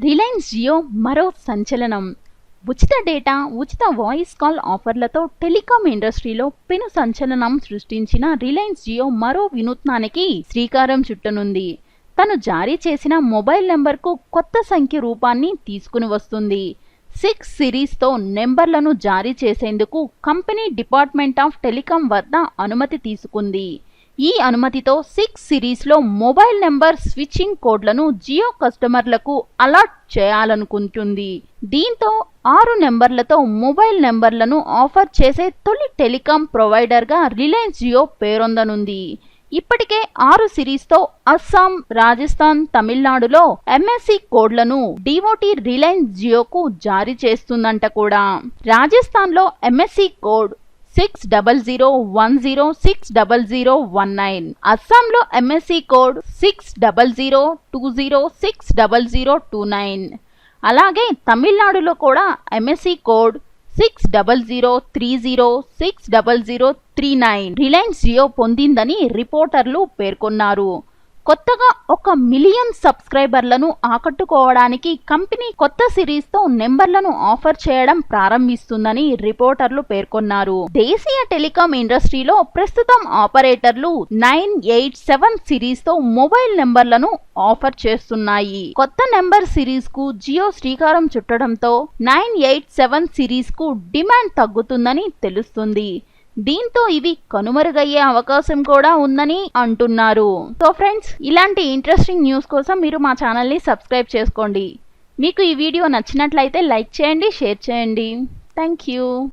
Reliance Jio మరో సంచలనం. ఉచిత డేటా, ఉచిత వాయిస్ కాల్ ఆఫర్లతో టెలికాం ఇండస్ట్రీలో పెను సంచలనం సృష్టించిన రిలయన్స్ జియో మరో వినూత్నానికి శ్రీకారం చుట్టనుంది. తను జారీ చేసిన మొబైల్ నెంబర్కు కొత్త సంఖ్య రూపాన్ని తీసుకుని వస్తుంది. 6 సిరీస్తో నెంబర్లను జారీ చేసేందుకు కంపెనీ డిపార్ట్మెంట్ ఆఫ్ టెలికాం వద్ద అనుమతి తీసుకుంది. ఈ అనుమతితో 6 సిరీస్లో మొబైల్ నెంబర్ స్విచ్చింగ్ కోడ్లను జియో కస్టమర్లకు అలాట్ చేయాలనుకుంటుంది. దీంతో 6 నెంబర్లతో మొబైల్ నెంబర్లను ఆఫర్ చేసే తొలి టెలికాం ప్రొవైడర్గా రిలయన్స్ జియో పేరొందనుంది. ఇప్పటికే 6 సిరీస్తో అస్సాం, రాజస్థాన్, తమిళనాడులో ఎంఎస్సి కోడ్లను డివోటీ రిలయన్స్ జియోకు జారీ చేస్తుందంట కూడా. రాజస్థాన్లో ఎంఎస్సి కోడ్ 6001060019, అస్సాంలో ఎంఎస్సి కోడ్ 6002060029, అలాగే తమిళనాడులో కూడా ఎంఎస్సి కోడ్ 6003060039 రిలయన్స్ జియో పొందిందని రిపోర్టర్లు పేర్కొన్నారు. కొత్తగా 1 మిలియన్ సబ్స్క్రైబర్లను ఆకట్టుకోవడానికి కంపెనీ కొత్త సిరీస్తో నెంబర్లను ఆఫర్ చేయడం ప్రారంభిస్తుందని రిపోర్టర్లు పేర్కొన్నారు. దేశీయ టెలికాం ఇండస్ట్రీలో ప్రస్తుతం ఆపరేటర్లు 987 సిరీస్తో మొబైల్ నెంబర్లను ఆఫర్ చేస్తున్నాయి. కొత్త నెంబర్ సిరీస్ కు జియో శ్రీకారం చుట్టడంతో 987 సిరీస్ కు డిమాండ్ తగ్గుతుందని తెలుస్తుంది. దీంతో ఇవి కనుమరుగయ్యే అవకాశం కూడా ఉందని అంటున్నారు. సో ఫ్రెండ్స్, ఇలాంటి ఇంట్రెస్టింగ్ న్యూస్ కోసం మీరు మా ఛానల్ని సబ్స్క్రైబ్ చేసుకోండి. మీకు ఈ వీడియో నచ్చినట్లయితే లైక్ చేయండి, షేర్ చేయండి. Thank you.